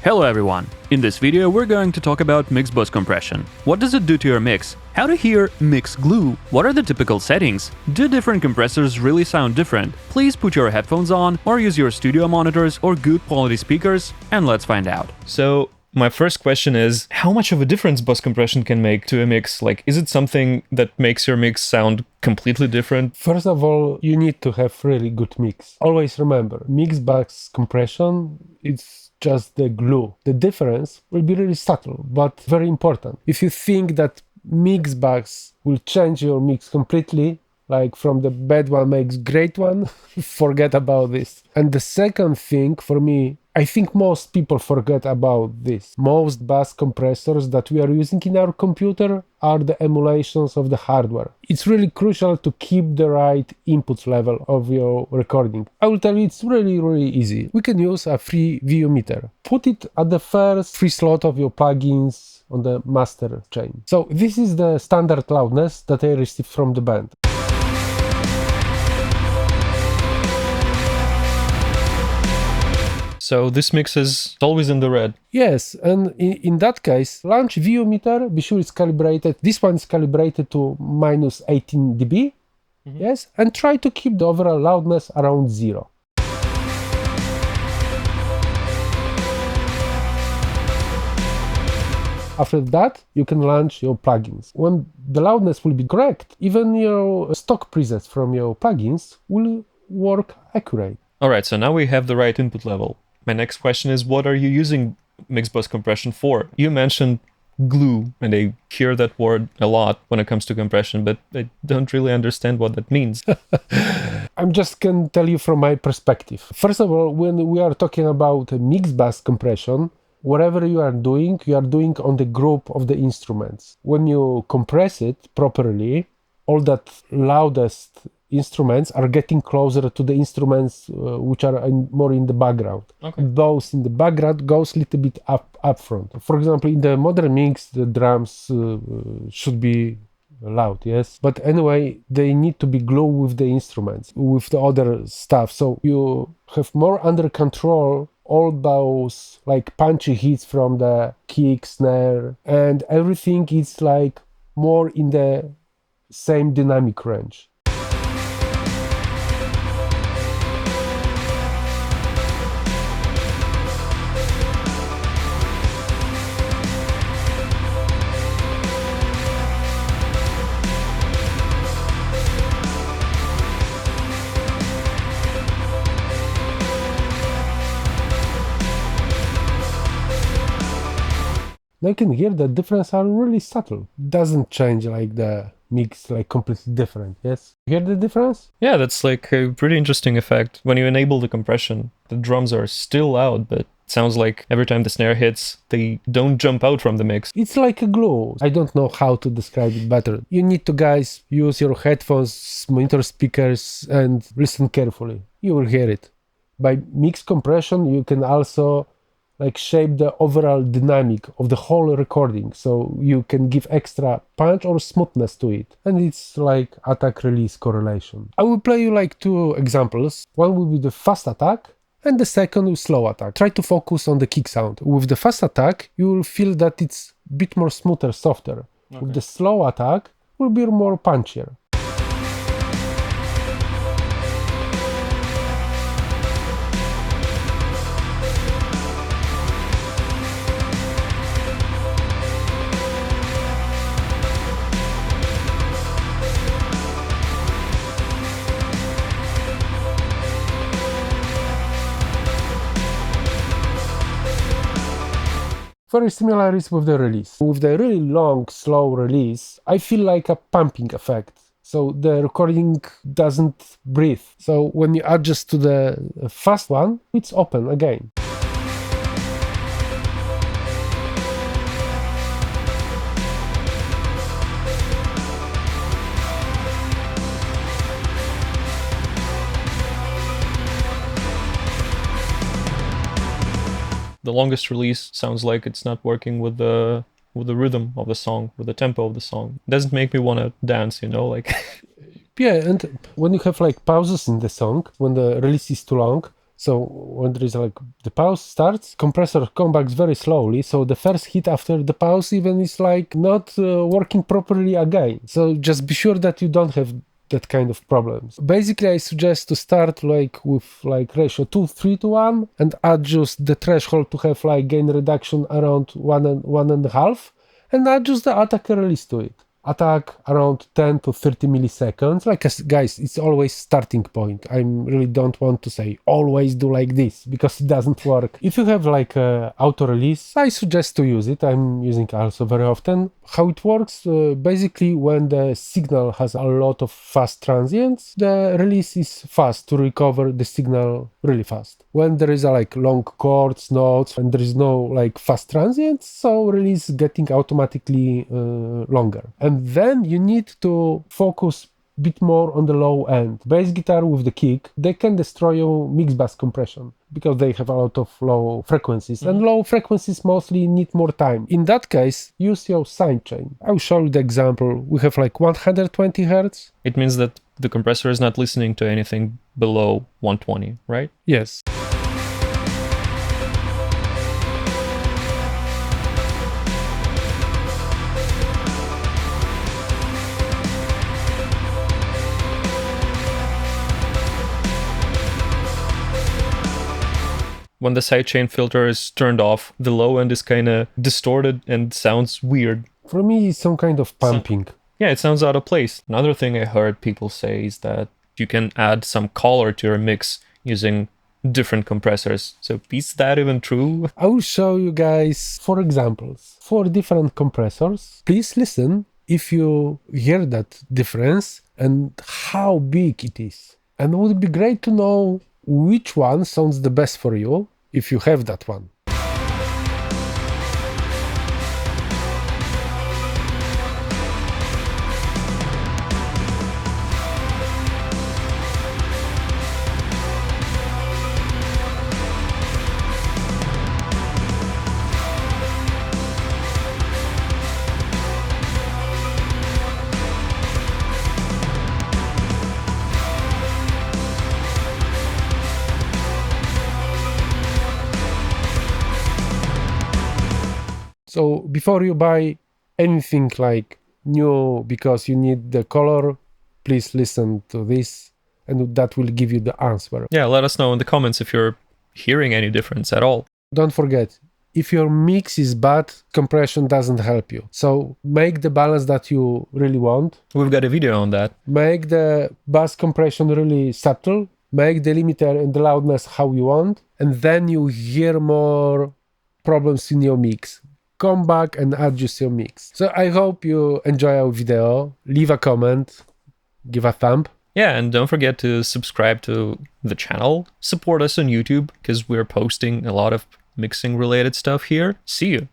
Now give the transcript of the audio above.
Hello everyone! In this video we're going to talk about mix bus compression. What does it do to your mix? How to hear mix glue? What are the typical settings? Do different compressors really sound different? Please put your headphones on or use your studio monitors or good quality speakers and let's find out. So my first question is, how much of a difference bus compression can make to a mix? Like, is it something that makes your mix sound completely different? First of all, you need to have really good mix. Always remember, mix bus compression, it's just the glue. The difference will be really subtle, but very important. If you think that mix bus will change your mix completely, like from the bad one makes great one, forget about this. And the second thing for me, I think most people forget about this. Most bus compressors that we are using in our computer are the emulations of the hardware. It's really crucial to keep the right input level of your recording. I will tell you, it's really easy. We can use a free VU meter. Put it at the first free slot of your plugins on the master chain. So this is the standard loudness that I received from the band. So this mix is always in the red. Yes, and in that case, launch VU meter, be sure it's calibrated. This one is calibrated to minus 18 dB. Yes, and try to keep the overall loudness around 0. After that, you can launch your plugins. When the loudness will be correct, even your stock presets from your plugins will work accurate. All right, so now we have the right input level. My next question is, what are you using mix bus compression for? You mentioned glue, and I hear that word a lot when it comes to compression, but I don't really understand what that means. I just can tell you from my perspective. First of all, when we are talking about mix bus compression, whatever you are doing on the group of the instruments. When you compress it properly, all that loudest instruments are getting closer to the instruments which are more in the background. Okay. Those in the background goes a little bit up front. For example, in the modern mix, the drums should be loud, yes? But anyway, they need to be glued with the instruments, with the other stuff. So you have more under control all those like punchy hits from the kick, snare, and everything is like more in the same dynamic range. I can hear the difference are really subtle. Doesn't change like the mix like completely different, yes? You hear the difference? Yeah, that's like a pretty interesting effect. When you enable the compression, the drums are still loud, but it sounds like every time the snare hits, they don't jump out from the mix. It's like a glue. I don't know how to describe it better. You need to, guys, use your headphones, monitor speakers, and listen carefully. You will hear it. By mix compression, you can also like shape the overall dynamic of the whole recording, so you can give extra punch or smoothness to it, and it's like attack release correlation. I will play you like two examples. One will be the fast attack and the second is slow attack. Try to focus on the kick sound. With the fast attack you will feel that it's a bit more smoother, softer. Okay. With the slow attack will be more punchier. Very similar is with the release. With the really long, slow release, I feel like a pumping effect. So the recording doesn't breathe. So when you adjust to the fast one, it's open again. The longest release sounds like it's not working with the rhythm of the song, with the tempo of the song. It doesn't make me want to dance, you know, like Yeah, and when you have like pauses in the song, when the release is too long, So when there is like the pause starts, compressor comes back very slowly. So the first hit after the pause even is like not working properly again. So just be sure that you don't have that kind of problems. Basically, I suggest to start like with like ratio 2:3 and adjust the threshold to have like gain reduction around 1.5 and adjust the attack release to it. Attack around 10 to 30 milliseconds. Like, guys, it's always starting point. I really don't want to say always do like this because it doesn't work. If you have like a auto release, I suggest to use it. I'm using it also very often. How it works, basically when the signal has a lot of fast transients, the release is fast to recover the signal really fast. When there is a like long chords, notes, and there is no like fast transients, so release getting automatically longer. And then you need to focus a bit more on the low end. Bass guitar with the kick, they can destroy your mix bus compression because they have a lot of low frequencies, and low frequencies mostly need more time. In that case, use your sidechain. I'll show you the example. We have like 120 hertz. It means that the compressor is not listening to anything below 120, right? Yes. When the sidechain filter is turned off, the low end is kind of distorted and sounds weird. For me, it's some kind of pumping. Yeah, it sounds out of place. Another thing I heard people say is that you can add some color to your mix using different compressors. So is that even true? I will show you guys 4 examples for different compressors. Please listen if you hear that difference and how big it is. And it would be great to know which one sounds the best for you if you have that one. So before you buy anything like new because you need the color, please listen to this and that will give you the answer. Yeah, let us know in the comments if you're hearing any difference at all. Don't forget, if your mix is bad, compression doesn't help you. So make the balance that you really want. We've got a video on that. Make the bass compression really subtle. Make the limiter and the loudness how you want. And then you hear more problems in your mix. Come back and adjust your mix. So I hope you enjoy our video. Leave a comment, give a thumb. Yeah, and don't forget to subscribe to the channel. Support us on YouTube because we're posting a lot of mixing related stuff here. See you.